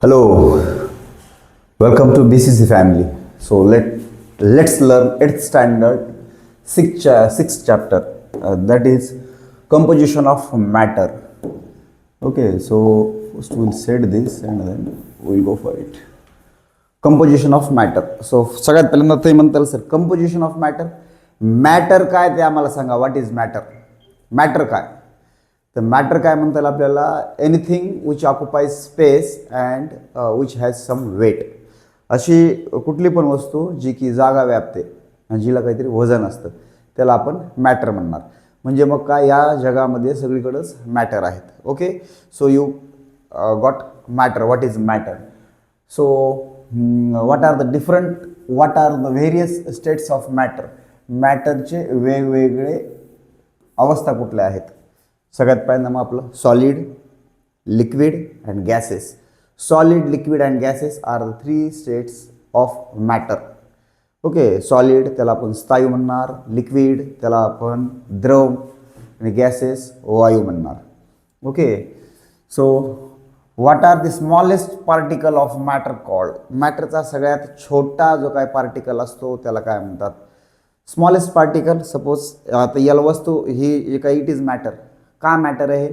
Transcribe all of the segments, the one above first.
Hello, welcome to BCC family. So let's learn 8th standard 6th chapter, that is composition of matter. Okay, so first we'll set this and then we'll go for it. Composition of matter. So सगळ्यात पहिल्यांदा ते म्हणताल sir composition of matter. Matter काय ते आम्हाला सांगा. What is matter? Matter काय? तर मॅटर काय म्हणता येईल आपल्याला? Anything which occupies space and which has some weight. अशी कुठली पण वस्तू जी की जागा व्यापते आणि जिला काहीतरी वजन असतं त्याला आपण मॅटर म्हणणार. म्हणजे मग काय, या जगामध्ये सगळीकडेच मॅटर आहेत. Okay, so you got matter. What is matter? So what are the various states of matter? मॅटरचे वेगवेगळे अवस्था कुठल्या आहेत? सगळ्यात पहिल्यांदा मग आपलं solid, liquid and gases. Solid, liquid and gases are the 3 states of matter. Okay, solid त्याला आपण स्थायू म्हणणार, लिक्विड त्याला आपण द्रव आणि गॅसेस वायू म्हणणार. Okay, so what are the smallest particle of matter called? मॅटरचा सगळ्यात छोटा जो काय पार्टिकल असतो त्याला काय म्हणतात? Smallest particle. सपोज आता याला वस्तू ही जे काही इट इज मॅटर. का मॅटर आहे?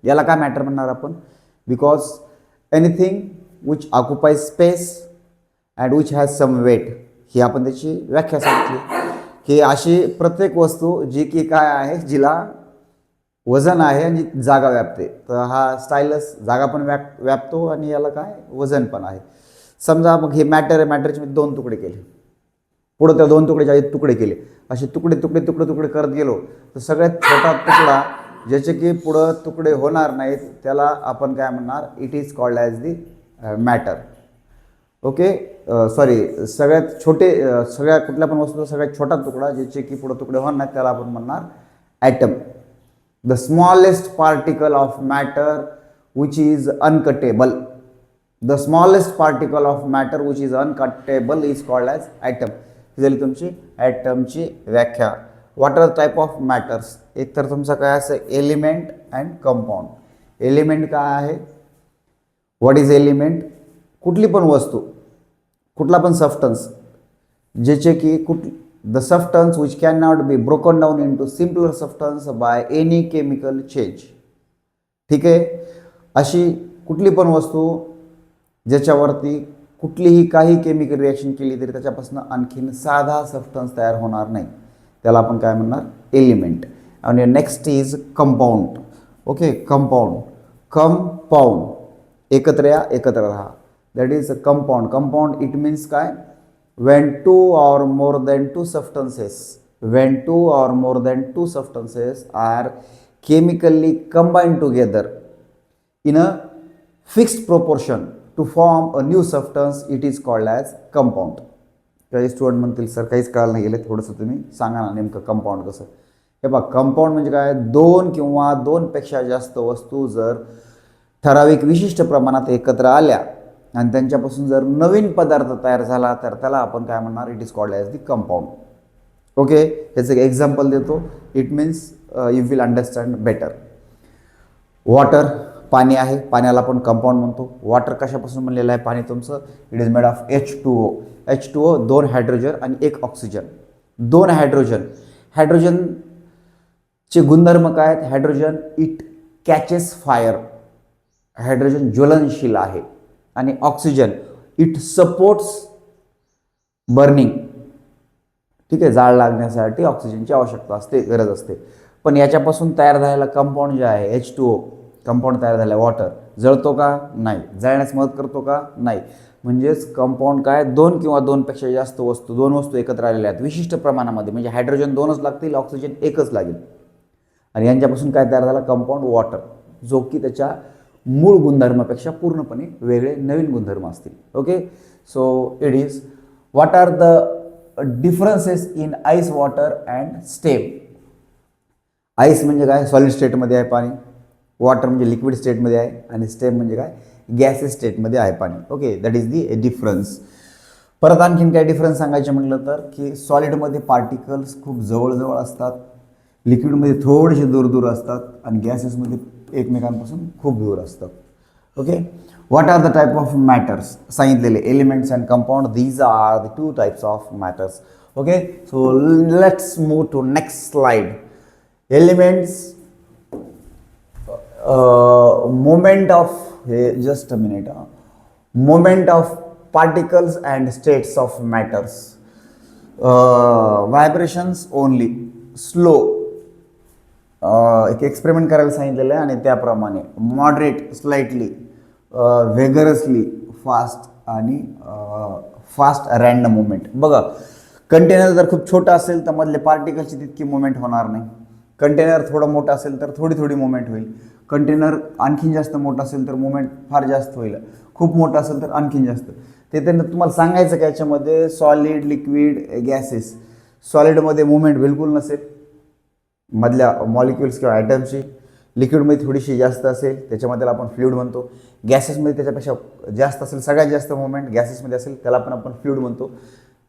याला काय मॅटर म्हणणार आपण? Because anything which occupies space and which has some weight. ही आपण त्याची व्याख्या सांगितली की अशी प्रत्येक वस्तू जी की काय आहे, जिला वजन आहे आणि जागा व्यापते. तर हा स्टायलस जागा पण व्यापतो आणि याला काय वजन पण आहे. समजा मग हे मॅटर आहे, मॅटरचे मी 2 तुकडे केले, पुढे त्या 2 तुकड्याचे तुकडे केले, असे तुकडे तुकडे तुकडे तुकडे करत गेलो तर सगळ्यात छोटा तुकडा ज्याचे की पुढं तुकडे होणार नाहीत त्याला आपण काय म्हणणार? It is called as the matter. Okay, sorry, सगळ्यात छोटे सगळ्या कुठल्या पण वस्तूचा सगळ्यात छोटा तुकडा ज्याचे की पुढं तुकडे होणार नाहीत त्याला आपण म्हणणार atom. The smallest particle of matter which is uncuttable. The smallest particle of matter which is uncuttable is called as atom. ही झाली तुमची ॲटमची व्याख्या. What are type of matters? एक तर तुमचं काय असं एलिमेंट अँड कंपाऊंड. एलिमेंट काय आहे? What is element? कुठली पण वस्तू, कुठला पण सबस्टन्स ज्याचे की the substance which can not be broken down in to simpler substance by any chemical change. ठीक आहे, अशी कुठली पण वस्तू ज्याच्यावरती कुठलीही काही केमिकल रिॲक्शन केली तरी त्याच्यापासून आणखीन साधा सबस्टन्स तयार होणार नाही त्याला आपण काय म्हणणार? एलिमेंट. आणि next is compound. Okay, compound एकत्र या, एकत्र राहा, that is a compound. Compound it means काय? when two or more than two substances are chemically combined together in a fixed proportion to form a new substance, it is called as compound. काही student म्हणतील sir काहीच कळालं नाही गेले, थोडंसं तुम्ही सांगा ना नेमकं कंपाऊंड कसं. हे बघा, कंपाऊंड म्हणजे काय? 2 किंवा 2 पेक्षा जास्त वस्तू जर ठराविक विशिष्ट प्रमाणात एकत्र आल्या आणि त्यांच्यापासून जर नवीन पदार्थ तयार झाला तर त्याला आपण काय म्हणणार? It is called as the compound. Okay, ह्याचं एक एक्झाम्पल देतो. It means you will understand better. Water, पाणी आहे, पाण्याला आपण कंपाऊंड म्हणतो. वॉटर कशापासून बनलेलं आहे पाणी तुमचं? It is made of H2O. H2O 2 hydrogen आणि 1 ऑक्सिजन. 2 हायड्रोजनचे गुणधर्म काय आहेत? Hydrogen it catches fire. Hydrogen ज्वलनशील आहे. आणि ऑक्सिजन इट सपोर्ट्स बर्निंग. ठीक आहे, जाळ लागण्यासाठी ऑक्सिजनची आवश्यकता असते, गरज असते. पण याच्यापासून तयार झालेला कंपाऊंड जे आहे H2O कंपाऊंड तयार झालं वॉटर, जळतो का? नाही. जळण्यास मदत करतो का? नाही. म्हणजेच कंपाऊंड काय? 2 किंवा 2 पेक्षा जास्त वस्तू, 2 वस्तू एकत्र आलेल्या आहेत विशिष्ट प्रमाणामध्ये, म्हणजे हायड्रोजन 2च लागतील, ऑक्सिजन 1च लागेल, आणि यांच्यापासून काय तयार झाला? कंपाऊंड वॉटर, जो की त्याच्या मूळ गुणधर्मापेक्षा पूर्णपणे वेगळे नवीन गुणधर्म असतील. Okay, so it is what are the differences in ice, water and steam. Ice म्हणजे काय? सॉलिड स्टेटमध्ये आहे पाणी. वॉटर म्हणजे लिक्विड स्टेटमध्ये आहे. आणि स्टेम म्हणजे काय? गॅसेस स्टेटमध्ये आहे पाणी. Okay, that is the difference. परत आणखीन काय डिफरन्स सांगायचे म्हटलं तर की सॉलिडमध्ये पार्टिकल्स खूप जवळजवळ असतात, लिक्विडमध्ये थोडेसे दूर दूर असतात, आणि गॅसेसमध्ये एकमेकांपासून खूप दूर असतात. Okay, what are the type of matters? सांगितलेले elements and compound, these are the two types of matters. Okay, so let's move to next slide. Elements, moment of just a minute, moment of particles and states of matters. Vibrations only, slow, एक experiment करायला सांगितलेलं आहे आणि त्याप्रमाणे moderate, slightly, व्हेगरसली, fast आणि fast random movement. बघा, container जर खूप छोटा असेल तर मधले पार्टिकलची तितकी मुवमेंट होणार नाही. कंटेनर थोडं मोठं असेल तर थोडी थोडी मुवमेंट होईल. कंटेनर आणखीन जास्त मोठं असेल तर मुवमेंट फार जास्त होईल. खूप मोठं असेल तर आणखीन जास्त. ते त्यांना तुम्हाला सांगायचं का याच्यामध्ये सॉलिड, लिक्विड, गॅसेस. सॉलिडमध्ये मुवमेंट बिलकुल नसेल मधल्या मॉलिक्युल्स किंवा ॲटमची. लिक्विडमध्ये थोडीशी जास्त असेल, त्याच्यामध्ये त्याला आपण फ्लुइड म्हणतो. गॅसेसमध्ये त्याच्यापेक्षा जास्त असेल, सगळ्यात जास्त मुवमेंट गॅसेसमध्ये असेल, त्याला पण आपण फ्लुइड म्हणतो.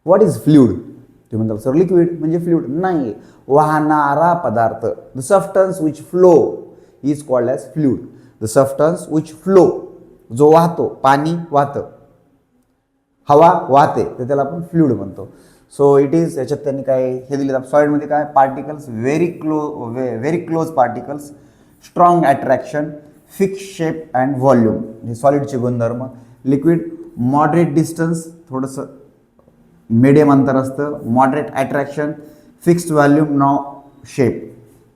What is fluid? तुम्ही म्हणता सर लिक्विड म्हणजे फ्लुइड नाही, वाहणारा पदार्थ. The substance which flow is called as fluid. The substance which flow, जो वाहतो, पाणी वाहतं, हवा वाहते, तर त्याला आपण फ्लुइड म्हणतो. सो इट इज, याच्यात त्यांनी काय हे दिले सॉलिडमध्ये काय particles, very close particles, strong attraction, fix shape and volume, हे सॉलिडचे गुणधर्म. लिक्विड मॉडरेट डिस्टन्स, थोडंसं मिडियम अंतर असतं, moderate attraction, fixed volume, no shape.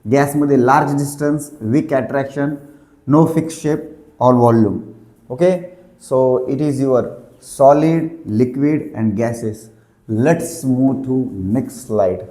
गॅसमध्ये large distance, weak attraction, no fix shape or volume. Okay, so it is your solid, liquid and gases. Let's move to next slide.